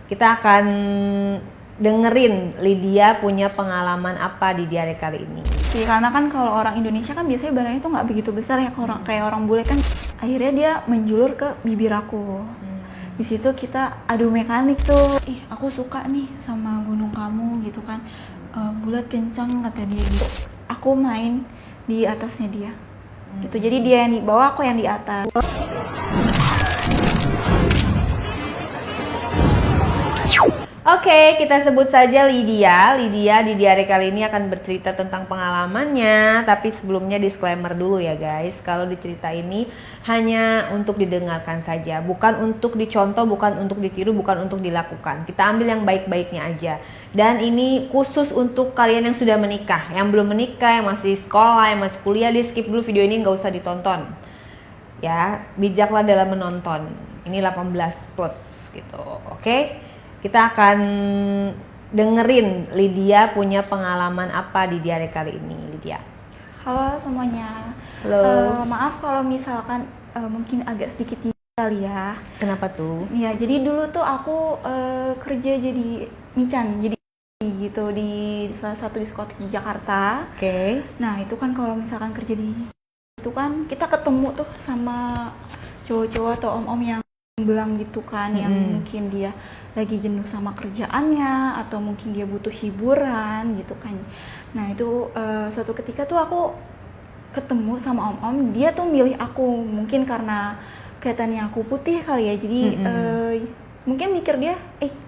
Kita akan dengerin Lydia punya pengalaman apa di diare kali ini. Karena kan kalau orang Indonesia kan biasanya barangnya tuh nggak begitu besar ya, kayak orang bule kan. Akhirnya dia menjulur ke bibir aku. Di situ kita adu mekanik tuh. Aku suka nih sama gunung kamu gitu kan. Bulat kencang kata dia gitu. Aku main di atasnya dia. Gitu. Jadi dia yang di bawah, aku yang di atas. Oke, kita sebut saja Lydia. Lydia di diare kali ini akan bercerita tentang pengalamannya. Tapi sebelumnya disclaimer dulu ya guys. Kalau di cerita ini hanya untuk didengarkan saja, bukan untuk dicontoh, bukan untuk ditiru, bukan untuk dilakukan. Kita ambil yang baik-baiknya aja. Dan ini khusus untuk kalian yang sudah menikah. Yang belum menikah, yang masih sekolah, yang masih kuliah, di skip dulu video ini, nggak usah ditonton. Ya, bijaklah dalam menonton. Ini 18 plus gitu. Oke? Kita akan dengerin Lydia punya pengalaman apa di diare kali ini, Lydia. Halo semuanya. Halo. Maaf kalau misalkan mungkin agak sedikit jijik kali ya. Kenapa tuh? Ya, jadi dulu tuh aku kerja jadi mican, jadi gitu di salah satu diskotik di Jakarta. Oke. Nah, itu kan kalau misalkan kerja di itu kan kita ketemu tuh sama cowok-cowok atau om-om yang belang gitu kan, yang mungkin dia lagi jenuh sama kerjaannya atau mungkin dia butuh hiburan gitu kan. Nah itu suatu ketika tuh aku ketemu sama om-om, dia tuh milih aku mungkin karena kelihatannya aku putih kali ya, jadi mungkin mikir dia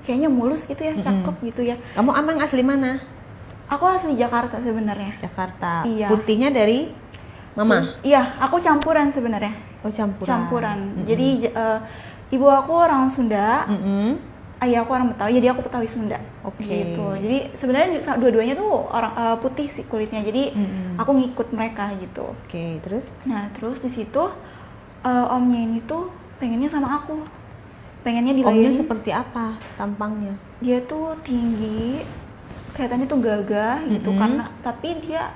kayaknya mulus gitu ya, cakep gitu ya. Kamu emang asli mana? Aku asli Jakarta sebenarnya. Jakarta. Iya. Putihnya dari mama? Iya, aku campuran sebenarnya. Oh, campuran. Campuran. Jadi ibu aku orang Sunda. Ayah aku orang Betawi, jadi aku Betawi Sunda. Oke. Gitu. Jadi sebenarnya dua-duanya tuh orang putih sih kulitnya. Jadi aku ngikut mereka gitu. Oke, terus? Nah, terus di situ omnya ini tuh pengennya sama aku. Pengennya dilayani. Omnya seperti apa tampangnya? Dia tuh tinggi, kelihatannya tuh gagah gitu karena tapi dia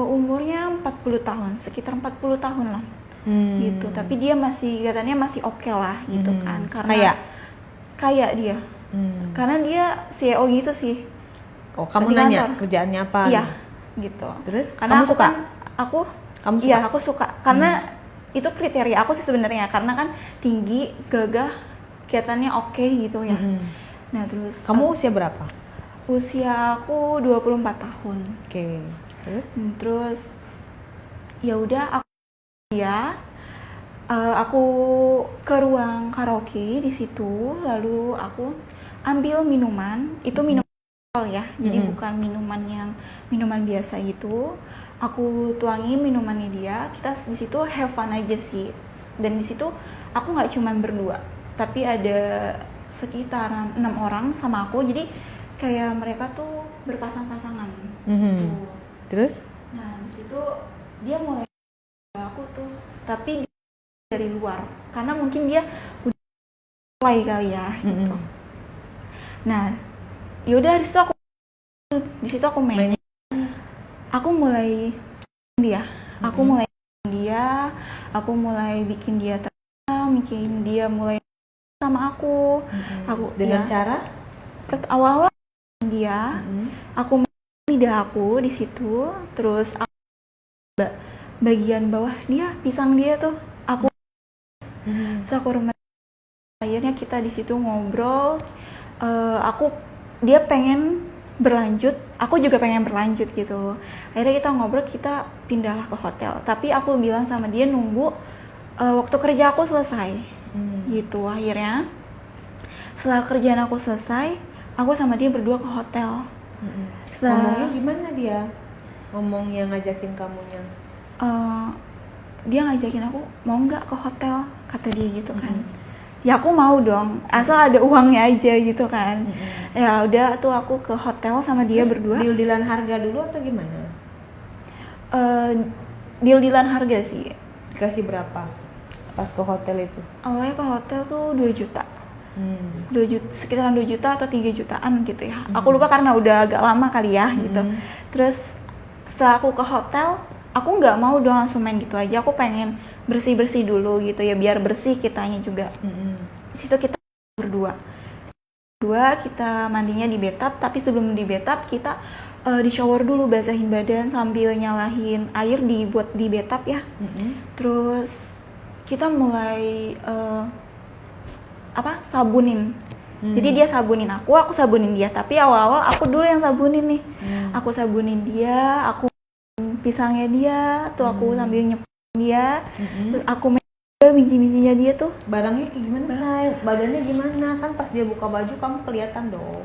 umurnya 40 tahun, sekitar 40 tahun lah. Gitu. Tapi dia masih katanya masih oke lah gitu kan. Karena kayak dia, karena dia CEO gitu sih. Oh, kamu nanya kerjaannya apa? Iya, gitu. Terus? Karena kamu suka? Kamu suka? Iya, aku suka. Karena itu kriteria aku sih sebenarnya. Karena kan tinggi, gagah, kelihatannya oke gitu ya. Nah terus. Kamu usia berapa? Usia aku 24 tahun. Oke. Terus? Terus, ya udah aku aku ke ruang karaoke di situ, lalu aku ambil minuman, itu minuman alkohol ya, jadi bukan minuman biasa gitu. Aku tuangin minumannya dia, kita di situ have fun aja sih. Dan di situ aku nggak cuman berdua, tapi ada sekitar 6 orang sama aku, jadi kayak mereka tuh berpasang-pasangan. Gitu. Terus? Nah di situ dia mulai aku tuh, tapi dari luar karena mungkin dia udah mulai kali ya gitu. Nah yaudah di situ aku main. Aku mulai dia aku mulai bikin dia tenang, bikin dia mulai sama aku. Aku dengan cara awal-awal dia aku lidah aku di situ, terus aku bagian bawah dia pisang dia tuh aku sekurang akhirnya kita di situ ngobrol. Dia pengen berlanjut, aku juga pengen berlanjut gitu. Akhirnya kita ngobrol, kita pindahlah ke hotel. Tapi aku bilang sama dia nunggu waktu kerja aku selesai. Gitu. Akhirnya setelah kerjaan aku selesai, aku sama dia berdua ke hotel. Ngomongnya gimana dia? Ngomongnya ngajakin kamunya? Dia ngajakin aku, mau nggak ke hotel, kata dia gitu kan. Ya aku mau dong, asal ada uangnya aja gitu kan. Ya udah tuh aku ke hotel sama dia. Terus berdua. Deal-dealan harga dulu atau gimana? Deal-dealan harga sih. Dikasih berapa pas ke hotel itu? Awalnya ke hotel tuh 2 juta. 2 juta, sekitaran 2 juta atau 3 jutaan gitu ya. Aku lupa karena udah agak lama kali ya gitu. Terus setelah aku ke hotel, aku nggak mau dong langsung main gitu aja. Aku pengen bersih-bersih dulu gitu ya, biar bersih kitanya juga. Di situ kita berdua. Dua, kita mandinya di bathtub, tapi sebelum di bathtub kita di shower dulu, basahin badan sambil nyalahin air dibuat di bathtub ya. Terus kita mulai sabunin. Jadi dia sabunin aku sabunin dia. Tapi awal-awal aku dulu yang sabunin nih. Aku sabunin dia, aku pisangnya dia, tuh aku sambil nyepin dia. Terus aku main biji-bijinya dia tuh. Barangnya kayak gimana, Say? Badannya gimana? Kan pas dia buka baju kamu kelihatan dong.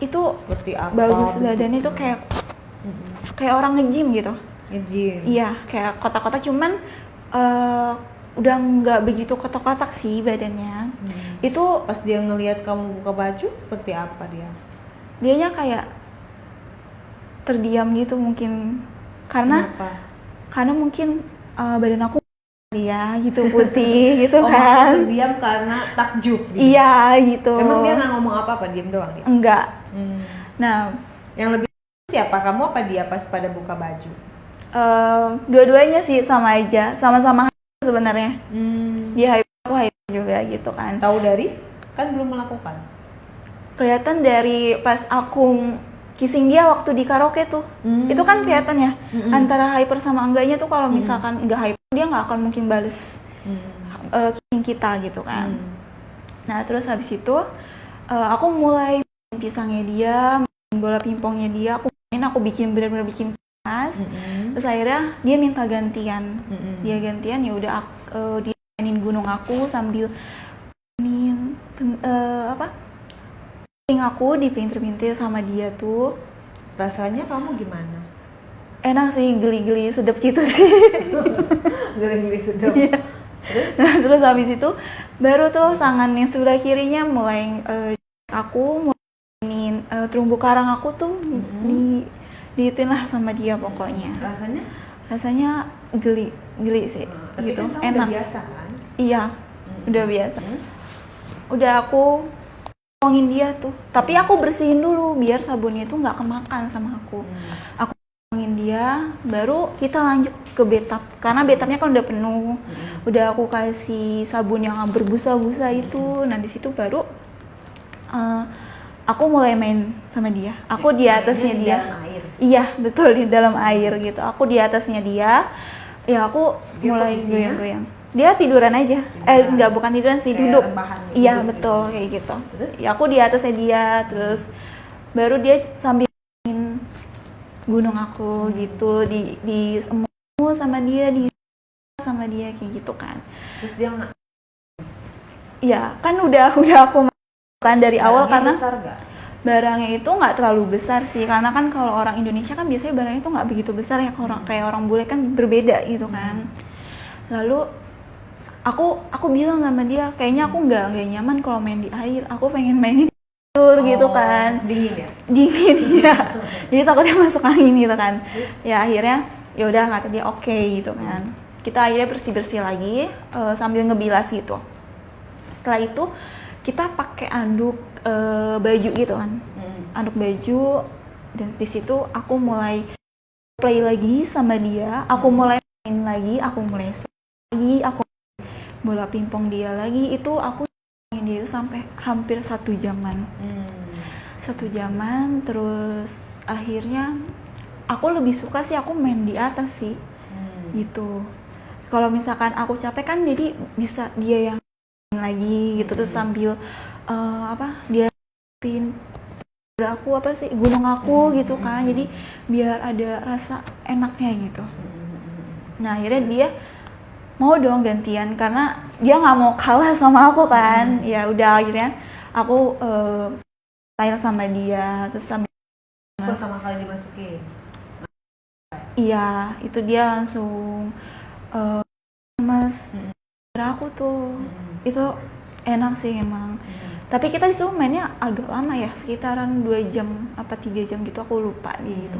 Itu Seperti apa? bagus badannya tuh kayak orang nge-gym gitu. Nge-gym. Iya, kayak kotak-kotak, cuman udah nggak begitu kotak-kotak sih badannya. Itu Pas dia ngelihat kamu buka baju, seperti apa dia? dianya kayak terdiam gitu mungkin karena Kenapa? mungkin badan aku dia gitu putih gitu Oh, kan. diam karena takjub gitu. Iya gitu. Emang dia nggak ngomong apa-apa, diam doang dia? Enggak. Nah, Yang lebih siapa? Kamu apa dia pas pada buka baju? dua-duanya sih sama aja, sama-sama sebenarnya. Dia hype, aku hype juga gitu kan. Tahu dari? Kan belum melakukan. Kelihatan dari pas aku kissing dia waktu di karaoke tuh. Itu kan kelihatan ya antara hyper sama enggaknya tuh. Kalau misalkan enggak hyper, dia nggak akan mungkin bales kissing kita gitu kan. Nah terus habis itu aku mulai main pisangnya dia, main bola pingpongnya dia, aku bikin benar-benar bikin panas. Terus akhirnya dia minta gantian. Dia gantian, ya udah dia mainin gunung aku sambil mainin aku dipintir-pintir sama dia tuh. Rasanya kamu gimana? Enak sih, geli-geli sedap gitu sih. Geli-geli sedap. Iya. Terus habis itu baru tuh tangan yang sebelah kirinya mulai aku mainin terumbu karang aku tuh diitin lah sama dia pokoknya. Rasanya geli sih. Tapi gitu. kan kamu Enak. udah biasa kan? Iya, udah biasa. Udah aku tolongin dia tuh. Tapi aku bersihin dulu biar sabunnya itu nggak kemakan sama aku. Aku tolongin dia, baru kita lanjut ke bathtub. Karena bathtubnya kan udah penuh. Udah aku kasih sabun yang berbusa-busa itu. Nah di situ baru aku mulai main sama dia. Aku di atasnya Mainnya di dia. dalam air. Iya betul, di dalam air gitu. Aku di atasnya dia. Ya aku Dia mulai posisinya? goyang-goyang. Dia tiduran aja. Enggak, bukan tiduran sih, Kayak duduk. rebahan gitu. Iya Duduk betul, gitu. kayak gitu. Terus? Ya aku di atasnya dia, terus baru dia sambil main gunung aku gitu, di emu sama dia, sama dia kayak gitu kan. Terus dia nggak? Iya, kan udah aku kan dari awal karena besar nggak? barangnya itu nggak terlalu besar sih, karena kan kalau orang Indonesia kan biasanya barangnya itu nggak begitu besar ya, kayak orang bule kan berbeda gitu kan. Lalu aku bilang sama dia, kayaknya aku nggak nyaman kalau main di air, aku pengen main di kasur gitu kan. Dingin ya? Dingin ya, jadi takutnya masuk angin gitu kan. Ya akhirnya ya udah, kata dia oke gitu kan. Kita akhirnya bersih lagi sambil ngebilas gitu. Setelah itu kita pakai anduk baju gitu kan, anduk baju, dan di situ aku mulai play lagi sama dia, aku mulai main lagi, aku mulai lagi, aku bola pingpong dia lagi. Itu aku main dia sampai hampir 1 jaman. 1 jaman, terus akhirnya aku lebih suka sih aku main di atas sih. Gitu. Kalau misalkan aku capek kan, jadi bisa dia yang main lagi gitu, terus sambil dia pin aku gunung aku gitu kan, jadi biar ada rasa enaknya gitu. Nah akhirnya dia mau dong gantian karena dia nggak mau kalah sama aku kan. Ya udah akhirnya aku tanya sama dia, terus sambil Pertama kali dimasukin? iya itu dia langsung mas aku tuh itu enak sih emang. Tapi kita disitu mainnya agak lama ya, sekitaran 2 jam apa 3 jam gitu, aku lupa gitu.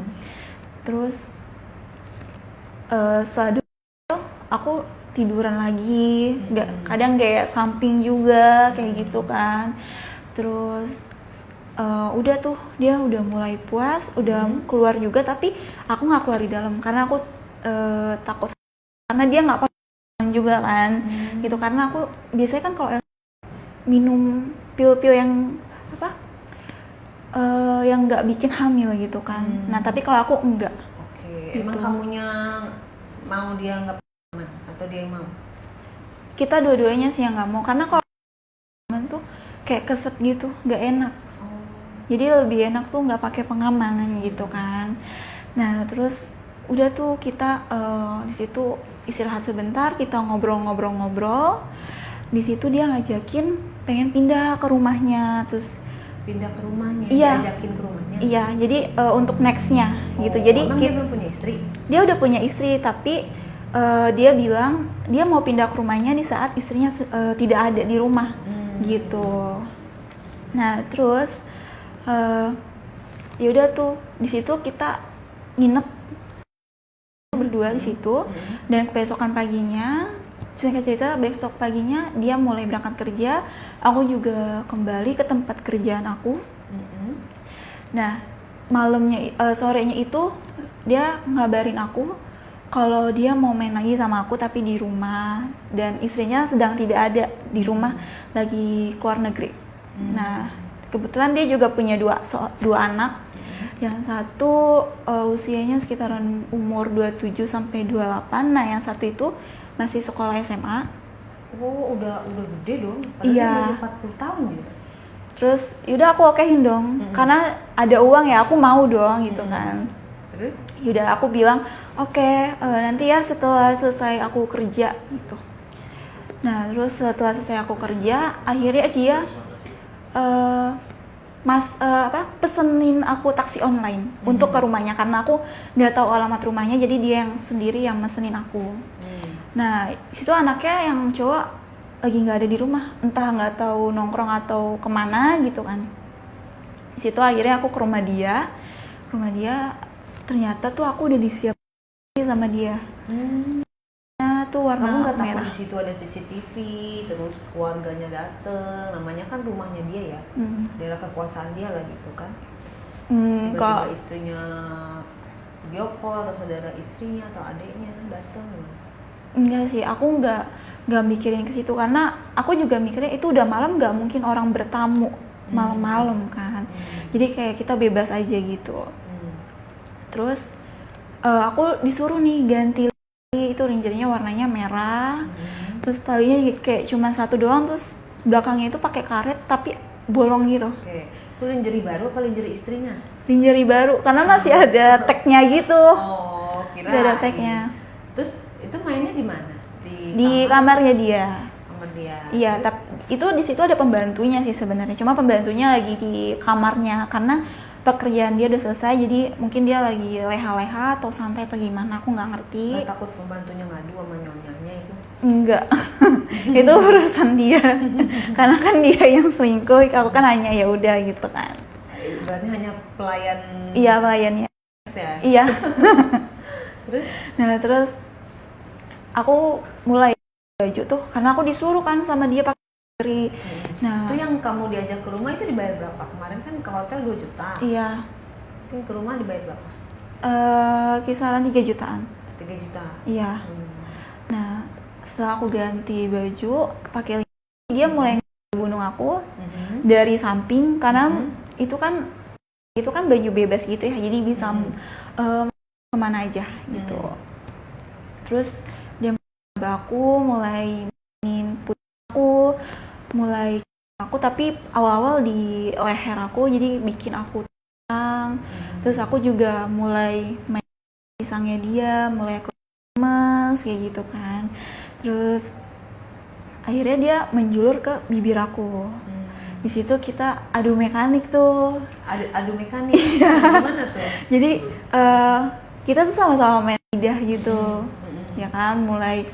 Terus setelah itu aku tiduran lagi, kadang kayak samping juga kayak gitu kan. Terus udah tuh dia udah mulai puas, udah keluar juga, tapi aku nggak keluar di dalam karena aku takut, karena dia nggak pakai juga kan gitu. Karena aku biasanya kan kalau minum pil-pil yang yang nggak bikin hamil gitu kan. Nah tapi kalau aku enggak. Oke. Emang Gitu. kamunya mau dia nggak aman atau dia yang mau? Kita dua-duanya sih yang nggak mau, karena kalau aman tuh kayak keset gitu, nggak enak. Jadi lebih enak tuh nggak pakai pengamanan gitu kan. Nah terus udah tuh kita di situ istirahat sebentar, kita ngobrol-ngobrol. Di situ dia ngajakin pengen pindah ke rumahnya, terus Pindah ke rumahnya, Iya. diajakin ke rumahnya. iya jadi untuk nextnya gitu. Jadi Emang dia belum punya istri? dia udah punya istri, tapi dia bilang dia mau pindah ke rumahnya di saat istrinya tidak ada di rumah gitu. Nah terus ya udah tuh di situ kita nginep berdua di situ, dan kebesokan paginya, singkat cerita besok paginya dia mulai berangkat kerja, aku juga kembali ke tempat kerjaan aku. Nah malamnya sorenya itu dia ngabarin aku kalau dia mau main lagi sama aku tapi di rumah, dan istrinya sedang tidak ada di rumah, lagi keluar negeri. Nah kebetulan dia juga punya dua anak. Yang satu usianya sekitaran umur 27 sampai 28. Nah yang satu itu masih sekolah SMA. Oh udah gede dong, padahal Iya. dia masih 40 tahun gitu. Terus yaudah aku okein dong, karena ada uang ya aku mau dong gitu kan. Terus? Yaudah aku bilang oke, nanti ya setelah selesai aku kerja gitu. Nah terus setelah selesai aku kerja, akhirnya dia pesenin aku taksi online untuk ke rumahnya, karena aku nggak tahu alamat rumahnya, jadi dia yang sendiri yang mesenin aku. Nah situ anaknya yang cowok lagi nggak ada di rumah, entah nggak tahu nongkrong atau kemana gitu kan. Di situ akhirnya aku ke rumah dia. Ternyata tuh aku udah disiapin sama dia. Nah tuh Kamu warna nggak takut merah. di situ ada CCTV, terus keluarganya dateng, namanya kan rumahnya dia ya, daerah kekuasaan dia lah gitu kan. Tiba-tiba Kalau istrinya video call atau saudara istrinya atau adiknya dateng. enggak sih, aku nggak mikirin ke situ, karena aku juga mikirnya itu udah malam, nggak mungkin orang bertamu malam-malam kan. Jadi kayak kita bebas aja gitu. Terus aku disuruh nih ganti itu rangernya warnanya merah. Terus talinya kayak cuma satu doang, terus belakangnya itu pakai karet tapi bolong gitu. Oke, itu lingerie baru apa lingerie istrinya? Lingerie baru karena masih ada tagnya gitu. Oh, kira Masih ada tagnya. Terus itu mainnya di mana? Di kamarnya dia. Kamar dia. Iya, tapi itu di situ ada pembantunya sih sebenarnya. Cuma pembantunya lagi di kamarnya karena pekerjaan dia udah selesai, jadi mungkin dia lagi leha-leha atau santai atau gimana, aku nggak ngerti. Nggak takut pembantunya ngadu sama nyonyanya itu? Enggak. Itu urusan dia. Karena kan dia yang selingkuh, aku kan hanya ya udah gitu kan. Berarti hanya pelayan. Iya, pelayannya. Ya? Iya. Terus? Nah, terus aku mulai baju tuh karena aku disuruh kan sama dia pakai dari. Nah, Itu yang kamu diajak ke rumah itu dibayar berapa? Kemarin kan ke hotel 2 juta. iya. Kan ke rumah dibayar berapa? Kisaran 3 jutaan. 3 juta. Iya. Nah, setelah aku ganti baju, pakai dia mulai bunuh aku dari samping karena itu kan baju bebas gitu ya, jadi bisa kemana aja gitu. Terus dia aku mulai putih aku tapi awal-awal di leher aku, jadi bikin aku tenang. Terus aku juga mulai main pisangnya dia, mulai aku lemes kayak gitu kan. Terus akhirnya dia menjulur ke bibir aku. Di situ kita adu mekanik tuh. Adu mekanik. Gimana tuh? Jadi kita tuh sama-sama main lidah gitu. Ya kan, mulai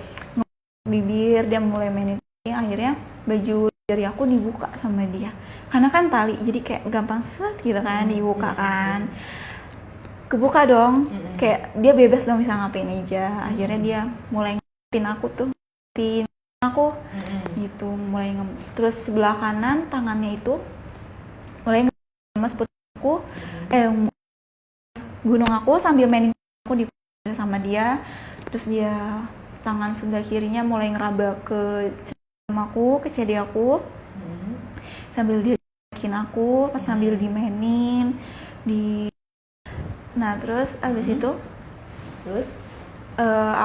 bibir, dia mulai mainin. Akhirnya baju dari aku dibuka sama dia. Karena kan tali, jadi kayak gampang set gitu kan, dibuka kan. Kebuka dong, kayak dia bebas dong bisa ngapain aja. Akhirnya dia mulai ngapain aku tuh, ngapain aku gitu, mulai terus sebelah kanan tangannya itu mulai ngemes putih aku, gunung aku sambil mainin aku di sama dia. Terus dia tangan sebelah kirinya mulai ngeraba ke aku, ke CD aku, sambil dia ngeledekin aku pas sambil dimainin nah terus abis itu Terus?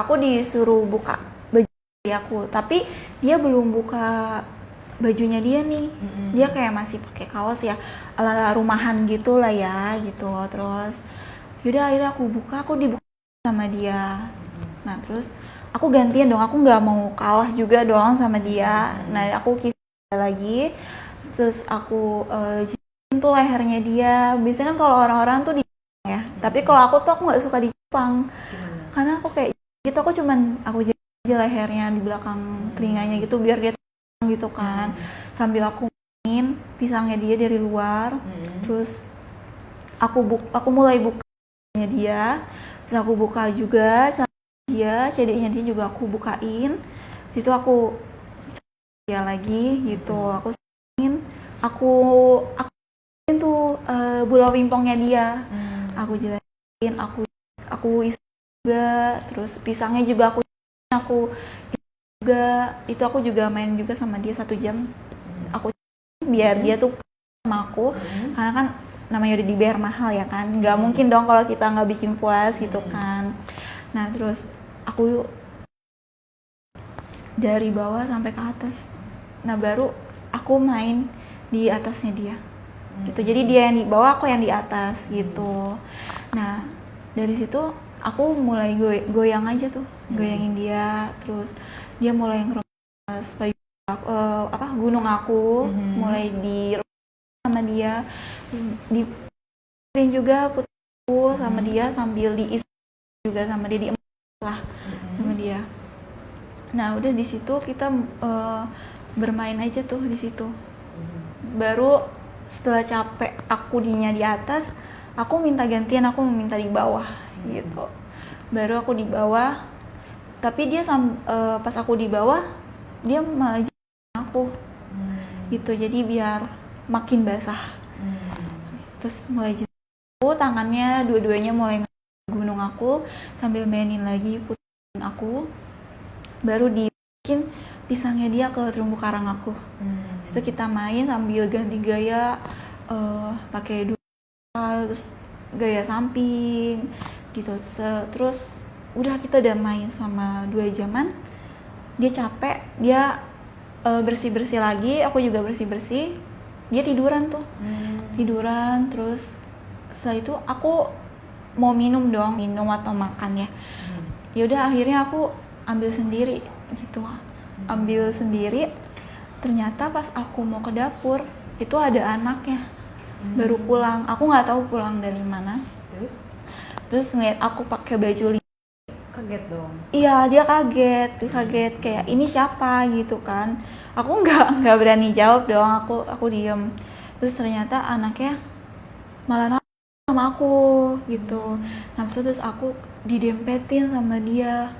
Aku disuruh buka baju aku, tapi dia belum buka bajunya dia nih. Dia kayak masih pakai kaos ya, ala rumahan gitu lah ya gitu. Terus yaudah akhirnya aku dibuka sama dia. Nah terus aku gantian dong, aku nggak mau kalah juga dong sama dia. Nah aku kisah lagi, terus aku tuh lehernya dia. Biasanya kan kalau orang-orang tuh di ya, tapi kalau aku nggak suka dicupang. Karena aku kayak gitu, aku jadi aja lehernya di belakang telinganya gitu biar dia tenang gitu kan. Sambil aku mainin pisangnya dia dari luar. Terus aku mulai bukanya dia. Terus aku buka juga dia, CD-nya dia juga aku bukain. Situ aku dia lagi gitu. Aku tuh bola pingpongnya dia. Aku jelasin, aku isi juga, terus pisangnya juga aku juga, itu aku juga main juga sama dia 1 jam. Aku biar dia tuh sama aku, karena kan namanya udah dibayar mahal ya kan, nggak mungkin dong kalau kita nggak bikin puas gitu kan. Nah terus aku dari bawah sampai ke atas, nah baru aku main di atasnya dia gitu. Jadi dia yang di bawah, aku yang di atas gitu. Nah dari situ aku mulai goyang aja tuh, goyangin dia. Terus dia mulai ngeremas gunung aku, mulai di sama dia, dipikirin juga putih sama dia, sambil diisi juga sama dia, lah sama dia. Nah udah di situ kita bermain aja tuh di situ. Baru setelah capek aku dinya di atas, aku minta gantian, aku minta di bawah gitu. Baru aku di bawah, tapi dia pas aku di bawah dia malah aku gitu, jadi biar makin basah. Terus mulai aku tangannya dua-duanya mulai gunung aku sambil mainin lagi, putusin aku. Baru dibikin pisangnya dia ke terumbu karang aku. Terus kita main sambil ganti gaya, pakai terus gaya samping gitu. Terus udah kita udah main sama 2 jaman. Dia capek, dia bersih-bersih lagi, aku juga bersih-bersih. Dia tiduran tuh. Tiduran. Terus setelah itu aku mau minum atau makan ya. Ya udah akhirnya aku ambil sendiri gitu. Ambil sendiri. Ternyata pas aku mau ke dapur, itu ada anaknya. Baru pulang. Aku nggak tahu pulang dari mana. Terus ngeliat aku pakai baju Kaget dong. Iya, dia kaget kayak ini siapa gitu kan. Aku nggak berani jawab dong, aku diem. Terus ternyata anaknya malah nangis sama aku gitu. Nah terus aku didempetin sama dia.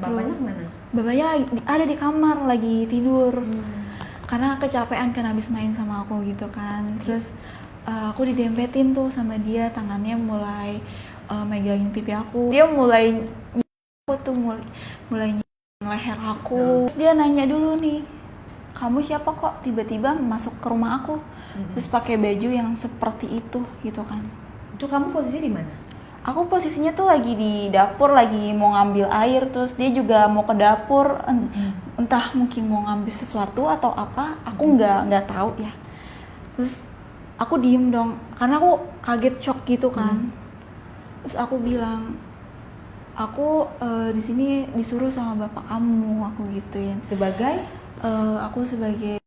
Bapaknya kemana? Bapaknya ada di kamar lagi tidur. Karena kecapean kan habis main sama aku gitu kan. Terus aku didempetin tuh sama dia, tangannya mulai megangin pipi aku. Dia mulai leher aku. Dia nanya dulu nih, kamu siapa kok tiba-tiba masuk ke rumah aku? Terus pakai baju yang seperti itu gitu kan. Itu kamu posisi di mana? Aku posisinya tuh lagi di dapur, lagi mau ngambil air. Terus dia juga mau ke dapur, entah mungkin mau ngambil sesuatu atau apa, aku nggak tahu ya. Terus aku diem dong, karena aku kaget, shock gitu kan. Terus aku bilang, aku di sini disuruh sama bapak kamu, aku gituin. Sebagai? Aku sebagai,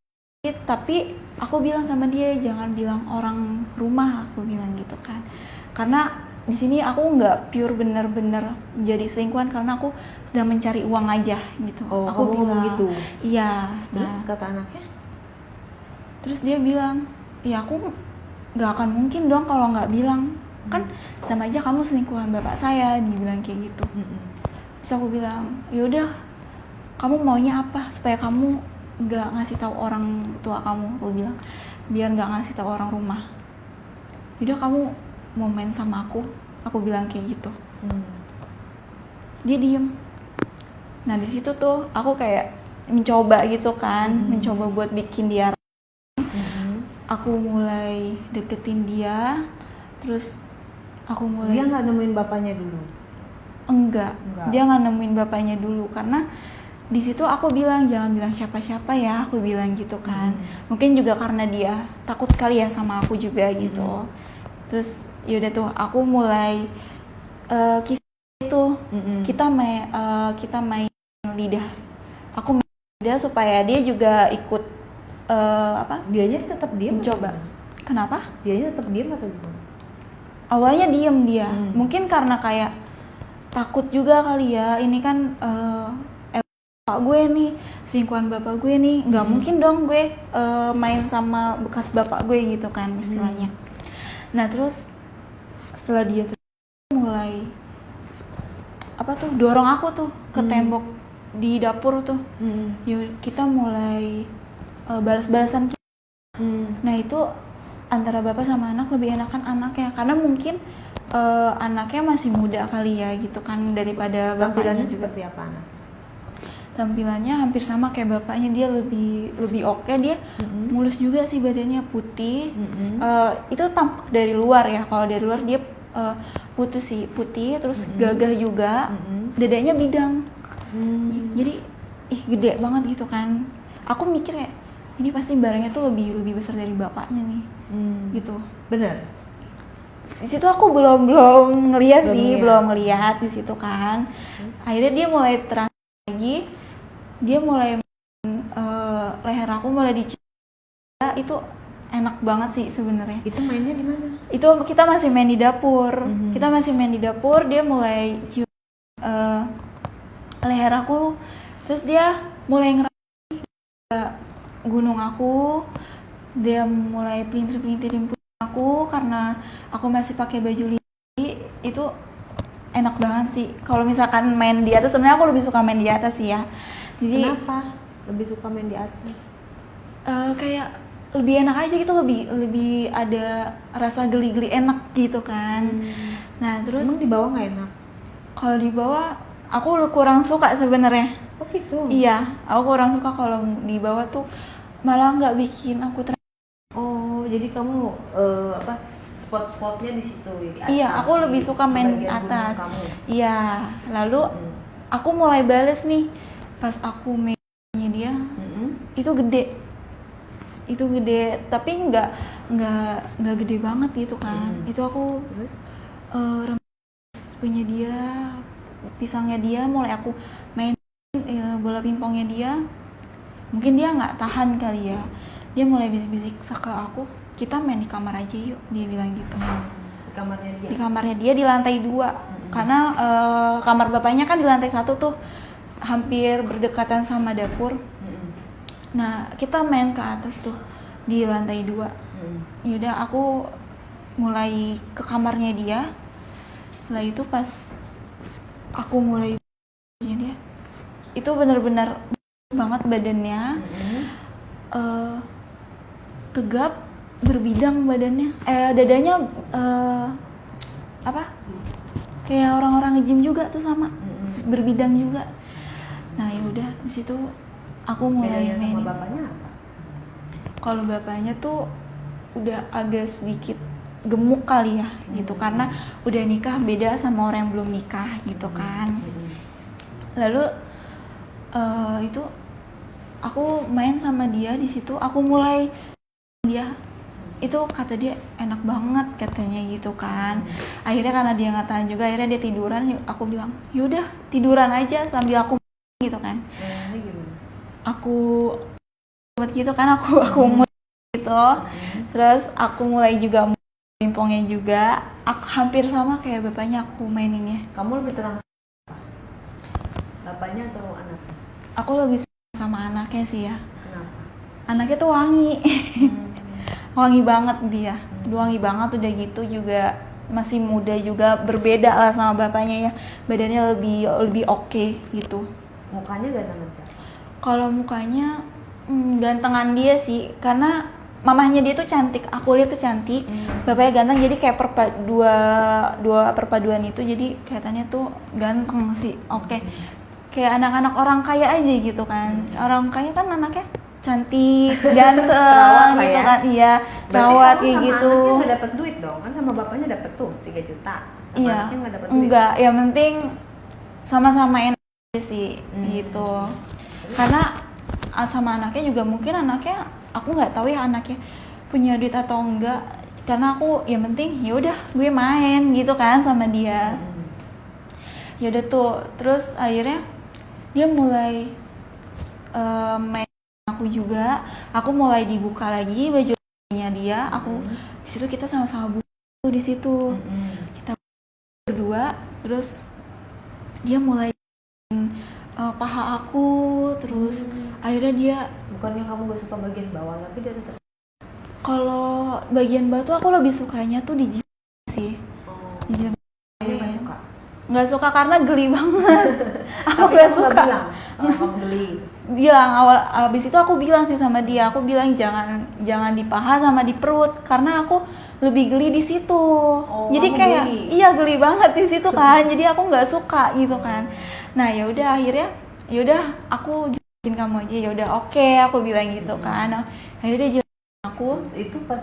tapi aku bilang sama dia jangan bilang orang rumah, aku bilang gitu kan. Karena di sini aku nggak pure bener-bener jadi selingkuhan, karena aku sedang mencari uang aja gitu. Oh, aku bilang gitu. Iya. Terus Nah, kata anaknya? terus dia bilang, ya aku nggak akan mungkin dong kalau nggak bilang, kan sama aja kamu selingkuhan bapak saya, dia bilang kayak gitu. Terus aku bilang, yaudah kamu maunya apa supaya kamu nggak ngasih tahu orang tua kamu, aku bilang, biar nggak ngasih tahu orang rumah. Yaudah kamu mau main sama aku bilang kayak gitu. Dia diem. Nah di situ tuh aku kayak mencoba gitu kan, mencoba buat bikin dia. aku mulai deketin dia, terus aku mulai Dia nggak nemuin bapaknya dulu? enggak, Enggak. dia nggak nemuin bapaknya dulu karena di situ aku bilang jangan bilang siapa-siapa ya, aku bilang gitu kan. Mungkin juga karena dia takut sekali ya sama aku juga gitu. Terus yaudah tuh aku mulai kisah itu kita main lidah. Aku main lidah supaya dia juga ikut Dianya tetap diam coba. Kenapa? Dianya tetap diam atau gimana? Awalnya diem dia, mungkin karena kayak takut juga kali ya. Ini kan bapak gue nih, selingkuhan bapak gue nih, nggak mungkin dong gue main sama bekas bapak gue gitu kan istilahnya. Nah terus setelah dia mulai dorong aku tuh ke tembok di dapur tuh, yuk kita mulai balas-balasan. Nah itu antara bapak sama anak lebih enakan anaknya karena mungkin anaknya masih muda kali ya gitu kan daripada bapaknya. Tampilannya seperti apa anak? Tampilannya hampir sama kayak bapaknya, dia lebih oke, dia mulus juga sih, badannya putih. Itu tampak dari luar ya, kalau dari luar dia putih terus gagah juga, dadanya bidang. Jadi gede banget gitu kan. Aku mikir ya ini pasti barangnya tuh lebih besar dari bapaknya nih, gitu. Bener? Di situ aku belum ngeliat sih, belum ngeliat di situ kan. Akhirnya dia mulai terang lagi, dia mulai leher aku mulai dicium. Itu enak banget sih sebenarnya. Itu mainnya di mana? Itu kita masih main di dapur. Kita masih main di dapur, dia mulai cium leher aku, terus dia mulai gunung aku, dia mulai pelintir-pelintirin aku karena aku masih pakai baju lidi. Itu enak banget sih. Kalau misalkan main di atas, sebenarnya aku lebih suka main di atas sih ya. Jadi Kenapa lebih suka main di atas? kayak lebih enak aja gitu, lebih ada rasa geli-geli enak gitu kan. Nah terus Emang di bawah nggak enak? kalau di bawah aku kurang suka sebenarnya. Oh gitu? Iya, aku kurang suka kalau di bawah tuh, malah nggak bikin aku Oh, jadi kamu spot-spotnya di situ di atas? Iya, aku lebih suka main di Bagian gunung atas. kamu. Iya, lalu aku mulai bales nih pas aku mainnya dia. Itu gede, tapi nggak gede banget gitu kan. Itu aku punya dia, pisangnya dia, mulai aku main bola pingpongnya dia. Mungkin dia nggak tahan kali ya, dia mulai bisik-bisik ke aku, kita main di kamar aja yuk, dia bilang gitu. Di kamarnya dia? Di kamarnya dia di lantai 2, karena kamar bapaknya kan di lantai 1 tuh, hampir berdekatan sama dapur. Nah kita main ke atas tuh di lantai 2. Yaudah aku mulai ke kamarnya dia. Setelah itu pas aku mulai dia, itu benar-benar banget badannya, tegap, berbidang badannya, dadanya kayak orang-orang nge-gym juga tuh, sama berbidang juga. Nah yaudah di situ aku mulai Bedanya main. sama bapaknya apa? Kalau bapaknya tuh udah agak sedikit gemuk kali ya gitu, karena udah nikah, beda sama orang yang belum nikah gitu kan. Lalu itu aku main sama dia di situ, aku mulai dia itu, kata dia enak banget katanya gitu kan. Akhirnya karena dia nggak tahan juga, akhirnya dia tiduran. Aku bilang yaudah tiduran aja sambil aku gitu kan. Aku buat gitu kan, aku gitu. Terus aku mulai juga pingpongnya juga, aku hampir sama kayak bapaknya aku maininnya. Kamu lebih terang bapaknya atau anak? Aku lebih sama anaknya sih ya. Kenapa? Anaknya tuh wangi. Wangi banget dia. Wangi banget, udah gitu juga masih muda juga, berbeda lah sama bapaknya ya. Badannya lebih oke gitu. Mukanya ganteng aja? Kalau mukanya gantengan dia sih, karena mamahnya dia tuh cantik, aku lihat tuh cantik, bapaknya ganteng, jadi kayak dua perpaduan itu, jadi kelihatannya tuh ganteng sih. Oke. Kayak anak-anak orang kaya aja gitu kan. Orang kaya kan anaknya cantik, ganteng gitu kan. Iya, rawat kamu kayak sama gitu. anaknya nggak dapat duit dong, kan sama bapaknya dapat tuh 3 juta. Sama Iya, anaknya nggak dapat duit. enggak, yang penting sama-sama enak aja sih gitu. Karena sama anaknya juga mungkin anaknya aku nggak tahu ya anaknya punya duit atau enggak. Karena aku yang penting ya udah gue main gitu kan sama dia. Ya udah tuh, terus akhirnya dia mulai main aku juga. Aku mulai dibuka lagi bajunya dia. Aku di situ kita sama-sama buku di situ. Kita berdua, terus dia mulai paha aku, terus akhirnya dia Bukannya kamu gak suka bagian bawah, tapi dia tetap. kalau bagian batu aku lebih sukanya tuh di jidat sih. Di jidat. Dia nggak suka. Nggak suka karena geli banget. Aku Tapi nggak kamu suka. bilang, kamu geli. Bilang awal abis itu aku bilang sih sama dia, aku bilang jangan di paha sama di perut karena aku lebih geli di situ. Jadi kamu kayak geli. iya geli banget di situ kan. Jadi aku nggak suka gitu kan. Nah ya udah akhirnya ya udah aku jelasin kamu aja, ya udah oke, aku bilang gitu kan. Nah, akhirnya dia jelasin aku. Itu pas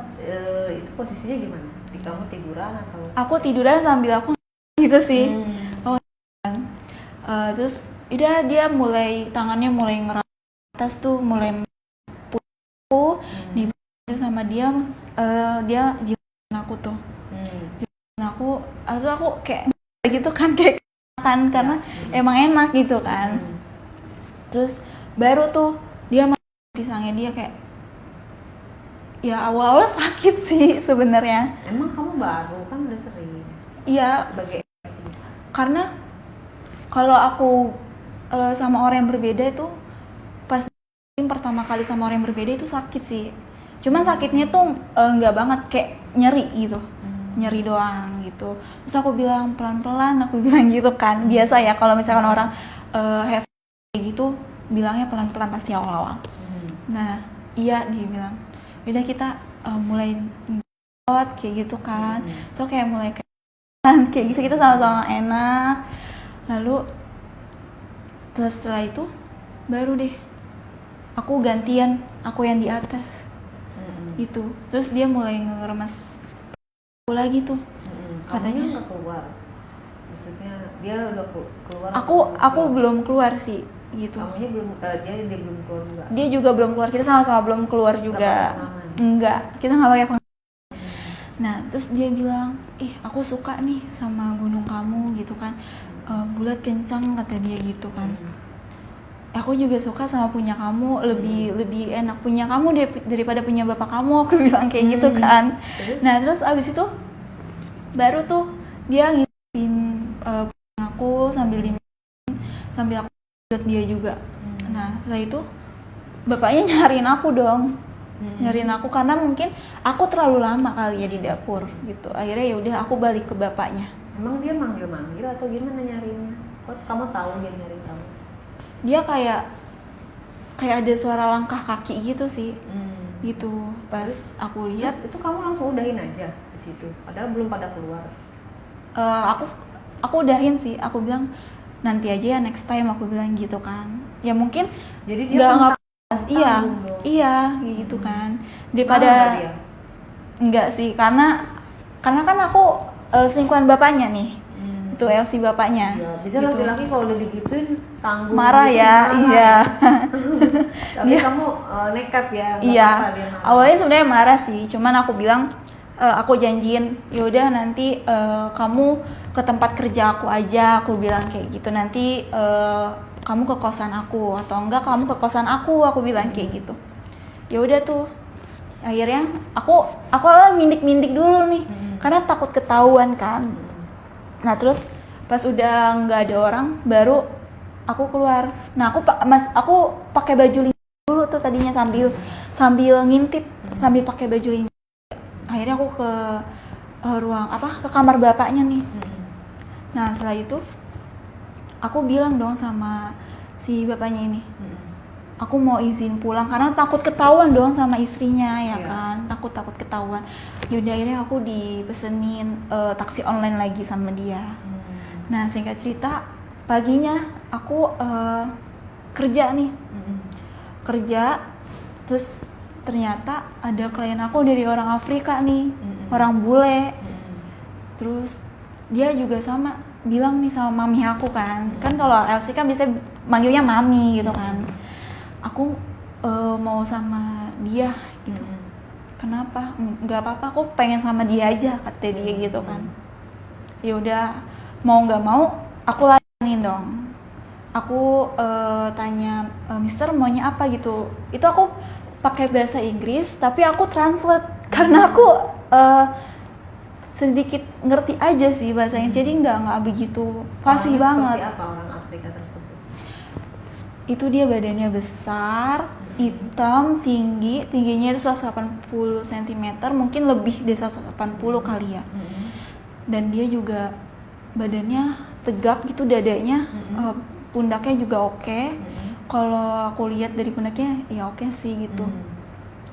itu posisinya gimana? Kamu tiduran atau? Aku tiduran sambil aku gitu sih. Terus udah dia mulai tangannya mulai ngeras atas tuh, mulai pukul dibantu sama dia. Dia jiwain aku tuh, jiwain aku kayak gitu kan, kayak kan karena emang enak gitu kan. Terus baru tuh dia makan pisangnya, dia kayak ya awal-awal sakit sih sebenarnya. Emang kamu baru kan udah sering Iya, sebagai karena kalau aku sama orang yang berbeda itu pas pertama kali sama orang yang berbeda itu sakit sih. Cuman sakitnya tuh nggak banget, kayak nyeri gitu, nyeri doang gitu. Terus aku bilang pelan-pelan, aku bilang gitu kan. Biasa ya kalau misalkan orang have gitu bilangnya pelan-pelan pasti awal-awal. Nah iya, dia bilang udah kita mulai kayak gitu kan. So kayak mulai kayak gitu kita sama-sama enak. Lalu terus setelah itu baru deh aku gantian, aku yang di atas gitu. Terus dia mulai ngeremas aku lagi tuh. Katanya nggak keluar, maksudnya dia udah keluar. Aku belum keluar sih gitu. Kamunya belum, dia belum keluar juga. Dia juga belum keluar, kita sama-sama belum keluar juga. Enggak, kita nggak pakai pengaman. Nah terus dia bilang, aku suka nih sama gunung kamu gitu kan. Bulat kencang kata dia gitu kan. Aku juga suka sama punya kamu, lebih enak punya kamu daripada punya bapak kamu, aku bilang kayak gitu kan. Nah terus abis itu baru tuh dia ngintipin aku sambil aku lihat dia juga. Nah setelah itu bapaknya nyariin aku dong, nyariin aku karena mungkin aku terlalu lama kali ya di dapur gitu. Akhirnya ya udah aku balik ke bapaknya. Emang dia manggil atau gimana nyariinnya? Kok kamu tahu dia nyariin kamu? Dia kayak ada suara langkah kaki gitu sih. Gitu. Pas aku lihat itu kamu langsung udahin aja di situ. Padahal belum pada keluar. Aku udahin sih. Aku bilang nanti aja ya, next time, aku bilang gitu kan. Ya mungkin jadi dia nggak iya gitu kan. Daripada dia? Enggak sih, karena kan aku selingkuhan bapaknya nih. Itu LC bapaknya. Ya, bisa gitu. laki-laki kalau udah digituin tanggung. Marah gitu, ya, marah. iya. Tapi kamu nekat ya. Iya. Dia marah. Awalnya sebenarnya marah sih, cuman aku bilang aku janjiin, yaudah nanti kamu ke tempat kerja aku aja, aku bilang kayak gitu. Nanti kamu ke kosan aku atau enggak kamu ke kosan aku bilang kayak gitu. Ya udah tuh. Akhirnya aku mindik-mindik dulu nih, karena takut ketahuan kan. Nah terus pas udah nggak ada orang, baru aku keluar. Nah aku pakai baju lingkar dulu tuh tadinya sambil ngintip, sambil pakai baju lingkar. Akhirnya aku ke ruang ke kamar bapaknya nih. Nah setelah itu aku bilang dong sama si bapaknya ini, aku mau izin pulang karena takut ketahuan dong sama istrinya ya kan, takut ketahuan. Yaudah akhirnya aku dipesenin taksi online lagi sama dia. Nah singkat cerita paginya aku kerja nih, kerja terus ternyata ada klien aku dari orang Afrika nih, orang bule. Terus dia juga sama bilang nih sama mami aku kan kalau Elsie kan bisa manggilnya mami gitu kan. Aku mau sama dia gitu. Kenapa? Nggak apa-apa, aku pengen sama dia aja, kata dia gitu kan. Ya udah, mau nggak mau aku layanin dong. Aku tanya, Mister maunya apa gitu. Itu aku pakai bahasa Inggris, tapi aku translate karena aku sedikit ngerti aja sih bahasanya. Jadi nggak begitu fasih banget. Seperti apa orang Afrika tersebut? Itu dia badannya besar, hitam, tingginya itu 180 cm, mungkin lebih dari 180 kali ya. Dan dia juga badannya tegap gitu, dadanya, pundaknya juga oke. Kalau aku lihat dari pundaknya ya oke sih gitu.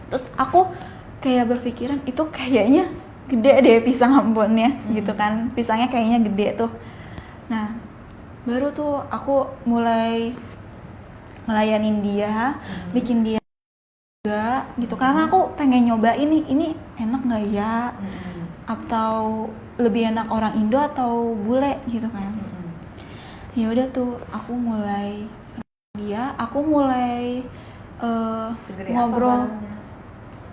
Terus aku kayak berpikiran itu kayaknya gede deh pisang ambonnya gitu kan, pisangnya kayaknya gede tuh. Nah baru tuh aku mulai ngelayanin dia, bikin dia juga gitu, karena aku pengen nyobain ini enak nggak ya, atau lebih enak orang Indo atau bule gitu kan. Ya udah tuh aku mulai ngobrol.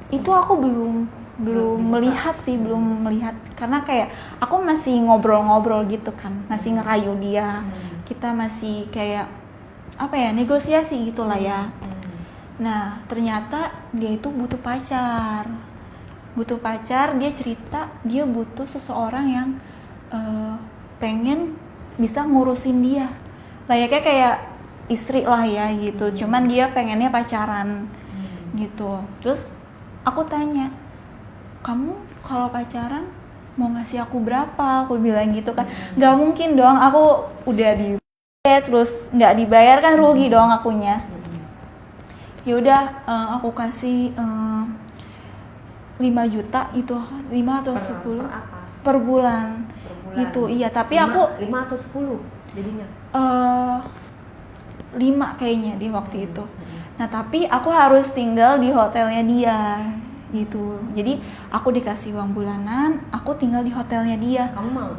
Itu aku belum melihat sih, belum melihat karena kayak aku masih ngobrol-ngobrol gitu kan, masih ngerayu dia. Kita masih kayak apa ya, negosiasi gitulah ya. Nah ternyata dia itu butuh pacar. Dia cerita dia butuh seseorang yang pengen bisa ngurusin dia, layaknya kayak istri lah ya gitu. Cuman dia pengennya pacaran gitu. Terus aku tanya, kamu kalau pacaran mau ngasih aku berapa? Aku bilang gitu kan. Gak mungkin dong aku udah di terus nggak dibayar, kan rugi dong akunya. Ya udah, aku kasih 5 juta itu, 5 atau 10 per bulan. Itu iya, tapi 5, aku 5 atau 10 jadinya 5 kayaknya di waktu itu. Nah tapi aku harus tinggal di hotelnya dia gitu. Jadi aku dikasih uang bulanan, aku tinggal di hotelnya dia. Kamu mau?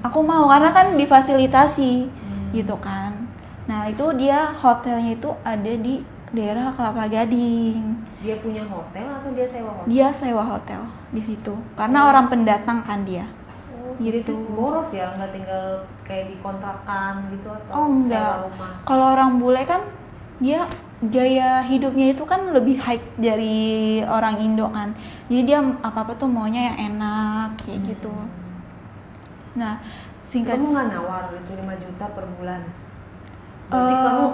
Aku mau, karena kan difasilitasi gitu kan. Nah itu dia hotelnya itu ada di daerah Kelapa Gading. Dia punya hotel atau dia sewa hotel? Dia sewa hotel di situ karena orang pendatang kan dia. Jadi Gitu. itu boros ya, nggak tinggal kayak di kontrakan gitu atau Oh enggak. sewa rumah? Kalau orang bule kan dia gaya hidupnya itu kan lebih high dari orang Indo kan. Jadi dia apa-apa tuh maunya yang enak kayak gitu. Nah, Kamu nggak nawar itu 5 juta per bulan? Berarti kamu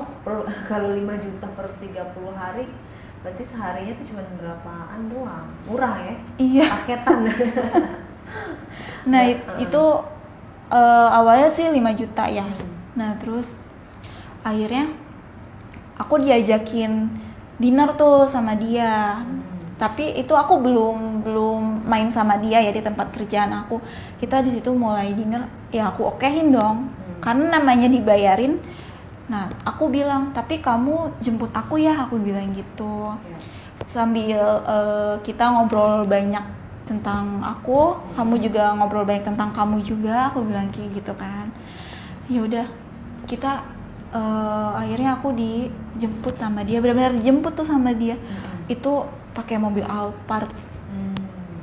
kalau 5 juta per 30 hari, berarti seharinya tuh cuma berapaan doang? Murah ya? Iya. Paketan. Nah, itu awalnya sih 5 juta ya. Nah, terus akhirnya aku diajakin dinner tuh sama dia. Tapi itu aku belum main sama dia ya di tempat kerjaan aku. Kita di situ mulai dinner, ya aku okehin dong. Karena namanya dibayarin. Nah, aku bilang, "Tapi kamu jemput aku ya," aku bilang gitu. Sambil kita ngobrol banyak tentang aku, kamu juga ngobrol banyak tentang kamu juga, aku bilang kayak gitu kan. Ya udah, kita akhirnya aku dijemput sama dia, benar-benar dijemput tuh sama dia. Itu pakai mobil Alphard.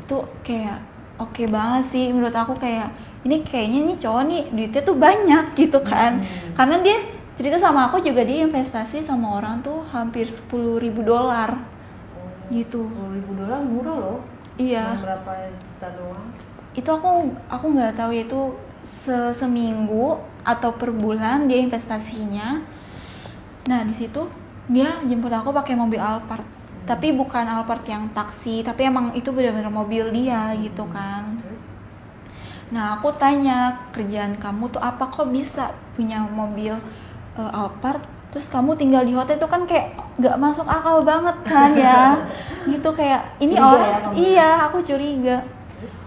Itu kayak oke banget sih menurut aku, kayak ini kayaknya nih cowok nih duitnya tuh banyak gitu kan. Karena dia cerita sama aku juga dia investasi sama orang tuh hampir $10.000 gitu. $10.000 murah loh. Iya. Berapa juta doang? Itu aku nggak tahu ya itu seminggu atau per bulan dia investasinya. Nah di situ dia jemput aku pakai mobil Alphard, tapi bukan Alphard yang taksi, tapi emang itu benar-benar mobil dia gitu kan. Nah aku tanya, kerjaan kamu tuh apa, kok bisa punya mobil Alphard, terus kamu tinggal di hotel, itu kan kayak nggak masuk akal banget kan ya. Gitu kayak ini Curiga orang ya, iya aku curiga.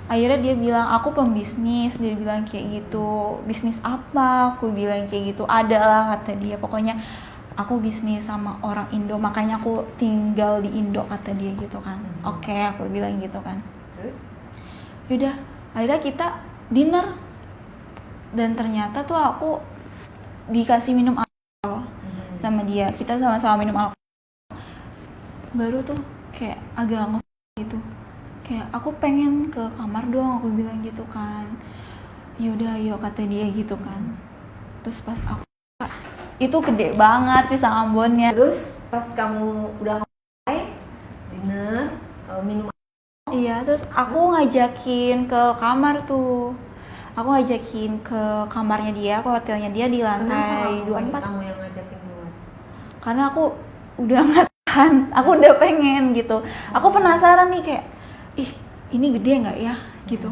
Akhirnya dia bilang aku pembisnis, dia bilang kayak gitu. Bisnis apa? Aku bilang kayak gitu. Ada lah kata dia, pokoknya aku bisnis sama orang Indo, makanya aku tinggal di Indo, kata dia gitu kan. Oke, aku bilang gitu kan. Terus? Yaudah, akhirnya kita dinner, dan ternyata tuh aku dikasih minum alkohol sama dia. Kita sama-sama minum alkohol. Baru tuh kayak agak gitu, kayak aku pengen ke kamar doang, aku bilang gitu kan. Yaudah ayo, kata dia gitu kan. Terus pas aku, itu gede banget pisang Ambonnya. Terus pas kamu udah selesai dinner, minum. Iya, terus aku ngajakin ke kamar tuh. Aku ngajakin ke kamarnya dia, ke hotelnya dia di lantai 24. Kamu yang ngajakin duluan? Karena aku udah nggak tahan, aku udah pengen gitu. Aku penasaran nih kayak, ih ini gede nggak ya gitu.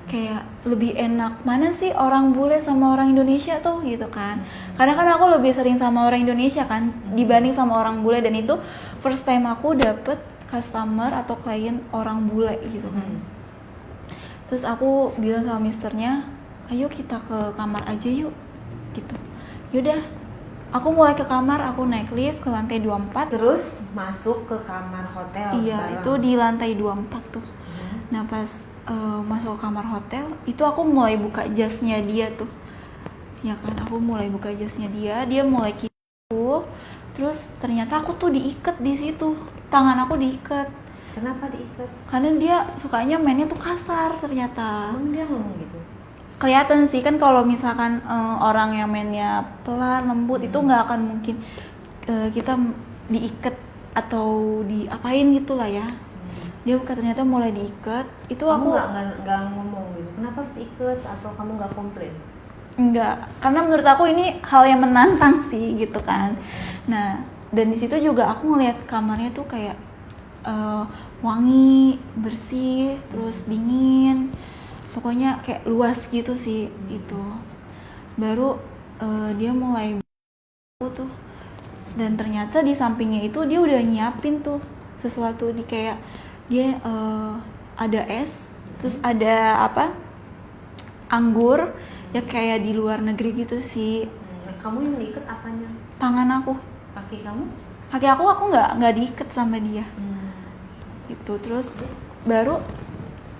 Kayak lebih enak mana sih orang bule sama orang Indonesia tuh gitu kan. Karena kan aku lebih sering sama orang Indonesia kan dibanding sama orang bule, dan itu first time aku dapet customer atau klien orang bule gitu kan. Terus aku bilang sama misternya, ayo kita ke kamar aja yuk gitu. Yaudah, aku mulai ke kamar, aku naik lift ke lantai 24. Terus masuk ke kamar hotel. Iya, itu di lantai 24 tuh. Nah pas masuk ke kamar hotel, itu aku mulai buka jasnya dia tuh. Ya kan, aku mulai buka jasnya dia mulai gitu. Terus ternyata aku tuh diikat di situ. Tangan aku diikat. Kenapa diikat? Karena dia sukanya mainnya tuh kasar ternyata. Emang dia ngomong gitu? Kelihatan sih kan, kalau misalkan orang yang mainnya pelan, lembut, itu nggak akan mungkin kita diikat atau diapain gitu lah ya. Dia ternyata mulai diikat. Itu Kamu aku nggak ngomong gitu. Kenapa harus diikat, atau kamu nggak komplain? enggak, karena menurut aku ini hal yang menantang sih gitu kan. Nah, dan di situ juga aku ngeliat kamarnya tuh kayak wangi, bersih, terus dingin. Pokoknya kayak luas gitu sih itu. Baru dia mulai tuh, dan ternyata di sampingnya itu dia udah nyiapin tuh sesuatu, di kayak dia ada es, terus ada apa, anggur ya, kayak di luar negeri gitu sih. Kamu yang diikat apanya? Tangan aku, Kaki kamu? kaki aku nggak diikat sama dia. Itu terus baru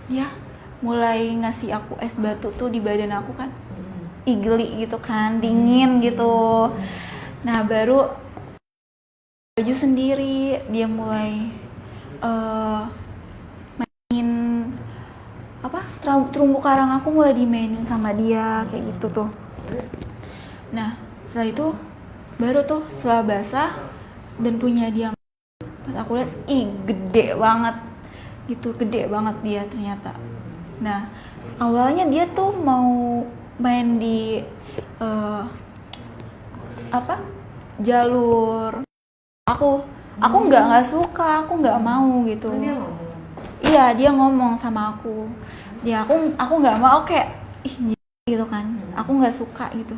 dia mulai ngasih aku es batu tuh di badan aku kan. Geli gitu kan, dingin gitu. Nah baru baju sendiri, dia mulai main apa, terumbu karang aku mulai dimainin sama dia kayak gitu tuh. Nah setelah itu baru tuh setelah basah dan punya dia, pas aku lihat, ih gede banget gitu, gede banget dia ternyata. Nah awalnya dia tuh mau main di apa, jalur aku nggak suka, aku nggak mau gitu. Dia ngomong? Iya, dia ngomong sama aku. Ya aku nggak mau, kayak ih gitu kan. Aku nggak suka gitu.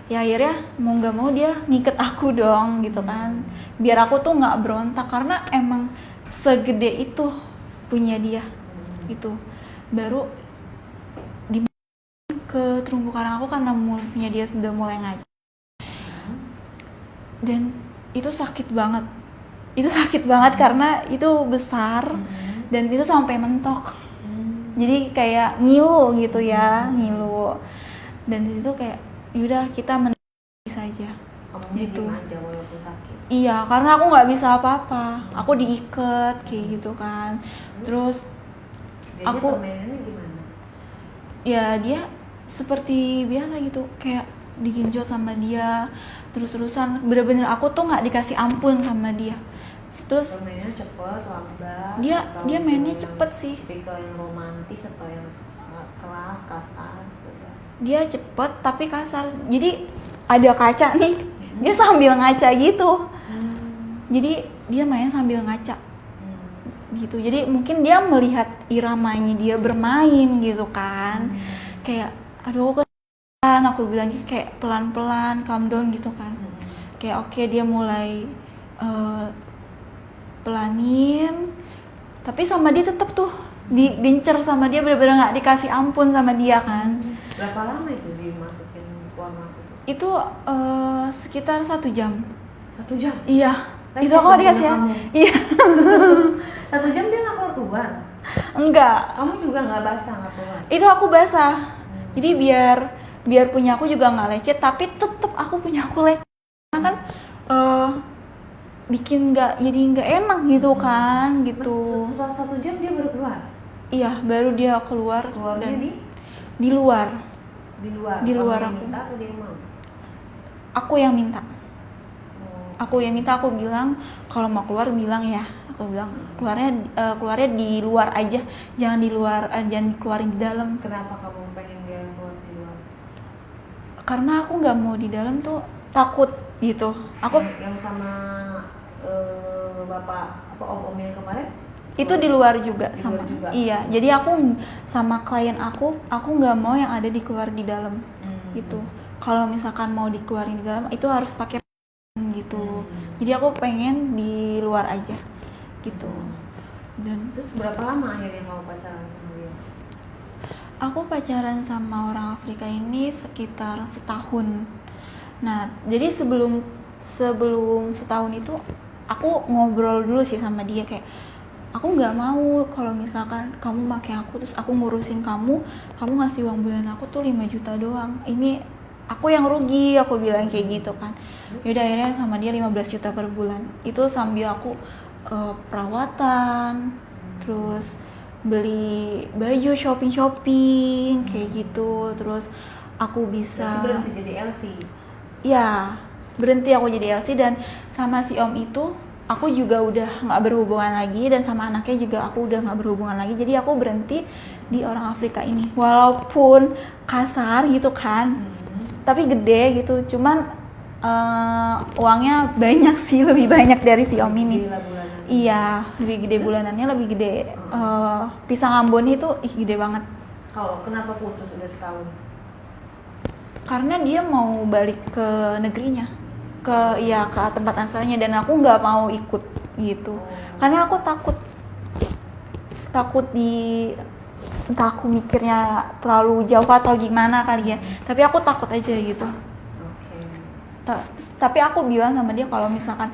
Ya akhirnya mau nggak mau dia ngiket aku dong gitu kan. Biar aku tuh nggak berontak, karena emang segede itu punya dia gitu. Baru di ke terumbu karang aku karena mulutnya dia sudah mulai ngaca. Dan itu sakit banget. Itu sakit banget karena itu besar dan itu sampai mentok. Jadi kayak ngilu gitu ya, ngilu. Dan di situ kayak yaudah kita menangis saja. Kamu gitu. diem aja walaupun sakit? Iya, karena aku nggak bisa apa-apa. Aku diikat kayak gitu kan. Terus Dia aku permainannya gimana? ya dia seperti biasa gitu, kayak digenjot sama dia terus-terusan. Bener-bener aku tuh nggak dikasih ampun sama dia. Terus Permainannya cepet, lambat? dia mainnya cepet sih. Tipikal yang romantis atau yang keras, kasar? Dia cepet tapi kasar. Jadi ada kaca nih, dia sambil ngaca gitu. Jadi dia main sambil ngaca gitu. Jadi mungkin dia melihat iramanya dia bermain gitu kan. Kayak aduh kan, aku bilang kayak pelan-pelan, calm down gitu kan. Kayak oke, dia mulai pelanin, tapi sama dia tetap tuh diincer sama dia, bener-bener nggak dikasih ampun sama dia kan. Berapa lama itu dimasukin, keluar masuk? Itu sekitar 1 jam. 1 jam? Iya. Lecet Itu aku dong dikasih ya. kamu. Iya. 1 jam dia nggak keluar? Enggak. Kamu juga nggak basah, nggak keluar? Itu aku basah. Jadi biar punya aku juga nggak lecet, tapi tetep aku punya aku lecet. Karena kan bikin jadi nggak enak gitu kan gitu. Setelah 1 jam dia baru keluar? Iya, baru dia keluar. Keluarnya dan di luar. di luar? Di luar Kamu yang aku. minta atau dia yang mau? Aku yang minta. Oh. Aku yang minta, aku bilang kalau mau keluar bilang ya. Aku bilang keluarnya di luar aja, jangan di luar, jangan keluarin di dalam. Kenapa kamu pengen dia keluar di luar? Karena aku nggak mau di dalam tuh, takut gitu. Aku yang sama bapak apa om yang kemarin? itu di luar juga Di sama. luar juga? Iya, jadi aku sama klien aku nggak mau yang ada dikeluar di dalam gitu. Kalau misalkan mau dikeluarin di dalam itu harus pakai gitu. Jadi aku pengen di luar aja gitu. Dan Terus berapa lama akhirnya kamu pacaran sama dia? aku pacaran sama orang Afrika ini sekitar setahun. Nah, jadi sebelum setahun itu aku ngobrol dulu sih sama dia, kayak aku nggak mau kalau misalkan kamu pakai aku terus aku ngurusin kamu ngasih uang bulan aku tuh 5 juta doang. Ini aku yang rugi, aku bilang kayak gitu kan. Yaudah akhirnya sama dia 15 juta per bulan. Itu sambil aku perawatan, terus beli baju, shopping kayak gitu. Terus aku bisa Berarti berhenti jadi LC? ya, berhenti aku jadi LC. Dan sama si om itu aku juga udah nggak berhubungan lagi, dan sama anaknya juga aku udah nggak berhubungan lagi. Jadi aku berhenti di orang Afrika ini, walaupun kasar gitu kan, tapi gede gitu. Cuman uangnya banyak sih, lebih banyak dari si om ini. Gila bulanannya. Iya, lebih gede bulanannya, lebih gede. Pisang Ambon itu gede banget. Kalau kenapa putus udah setahun? Karena dia mau balik ke negerinya, ke tempat asalnya, dan aku nggak mau ikut gitu. Karena aku takut entah aku mikirnya terlalu jauh atau gimana kali ya. Tapi aku takut aja gitu. Oke. Tapi aku bilang sama dia kalau misalkan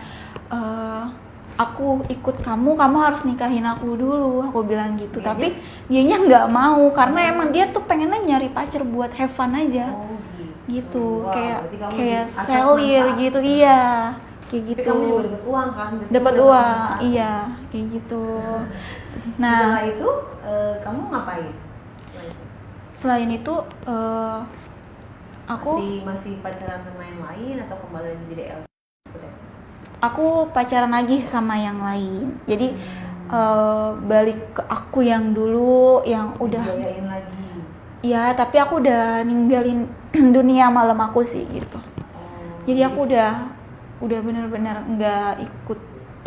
aku ikut kamu harus nikahin aku dulu, aku bilang gitu. Dianya? Tapi dianya nggak mau, karena emang dia tuh pengennya nyari pacar buat have fun aja. Oh Gitu. Wow, kayak berarti kamu kayak di atas selir manfaat. gitu. Iya, kayak Tapi gitu. kamu juga dapat uang kan? Berarti Dapat dapat uang, manfaat. iya, kayak gitu. Setelah Nah, itu kamu ngapain? selain itu aku masih pacaran sama yang lain atau kembali jadi LC? aku pacaran lagi sama yang lain. Jadi balik ke aku yang dulu, yang udah Dibayain lagi. ya, tapi aku udah ninggalin dunia malam aku sih gitu. Jadi aku udah benar-benar nggak ikut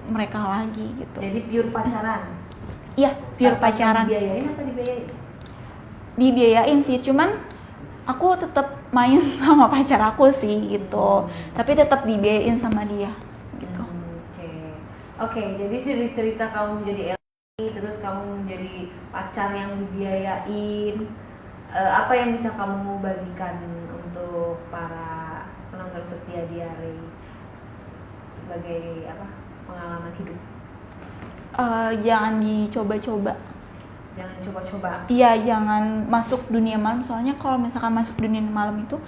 mereka lagi gitu. Jadi pure pacaran? Iya, pure pacaran. Dibiayain apa dibiayain? Dibiayain sih, cuman aku tetap main sama pacar aku sih gitu. Tapi tetap dibiayain sama dia gitu. Oke, jadi dari cerita kamu menjadi LC, terus kamu menjadi pacar yang dibiayain, apa yang bisa kamu bagikan untuk para penonton setia Diare sebagai pengalaman hidup? Jangan dicoba-coba. Jangan coba-coba. Iya, jangan masuk dunia malam. Soalnya kalau misalkan masuk dunia malam itu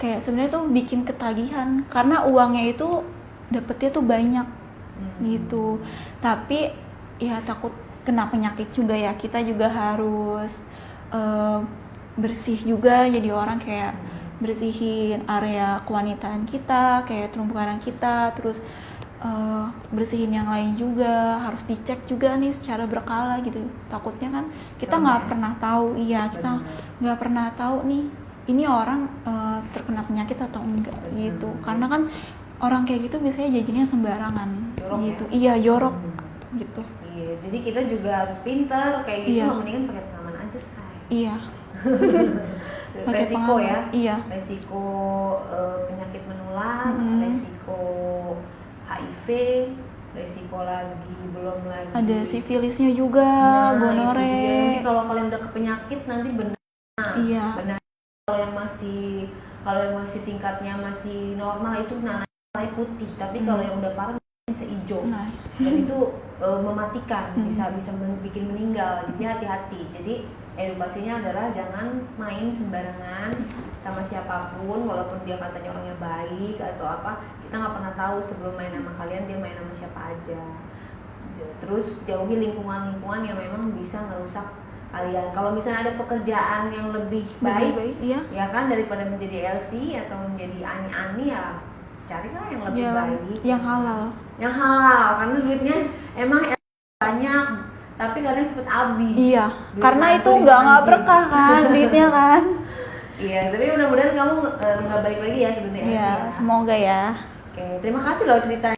kayak sebenarnya tuh bikin ketagihan, karena uangnya itu dapetnya tuh banyak gitu. Tapi ya takut kena penyakit juga ya. Kita juga harus bersih juga, jadi orang kayak bersihin area kewanitaan kita, kayak terumbu karang kita, terus bersihin yang lain juga, harus dicek juga nih secara berkala gitu. Takutnya kan kita nggak pernah tahu, kita nggak pernah tahu nih ini orang terkena penyakit atau enggak gitu. Karena kan orang kayak gitu biasanya jajannya sembarangan Jorok gitu. ya? Iya, jorok gitu. Iya, jadi kita juga harus pintar kayak gitu. Iya. Mendingan pakai pengaman aja, say. Iya. Pakai Resiko pengaman. ya. Iya. Resiko penyakit menular, resiko HIV, resiko lagi belum lagi. Ada sifilisnya juga, Nah, itu gonore. dia. Nanti kalau kalian udah ke penyakit nanti benar. Iya. Nah, benar. Kalau yang masih tingkatnya masih normal itu nanti mulai putih, tapi kalau yang udah parah bisa hijau. Nah, Dan itu mematikan, bisa bikin meninggal. Jadi hati-hati. Jadi edukasinya adalah jangan main sembarangan sama siapapun, walaupun dia katanya orangnya baik atau apa, kita nggak pernah tahu sebelum main sama kalian dia main sama siapa aja. Terus jauhi lingkungan-lingkungan yang memang bisa ngerusak kalian. Kalau misalnya ada pekerjaan yang lebih baik, iya. ya kan, daripada menjadi LC atau menjadi ani-ani, ya carilah yang lebih Ya, baik, yang halal. yang halal, karena duitnya emang banyak tapi kadang cepet habis. Iya, Duit karena mantu itu nggak dimancing. berkah kan duitnya kan. Iya, tapi mudah-mudahan kamu nggak balik lagi ya ke dunia LC Iya, ya. semoga ya. Oke, terima kasih loh cerita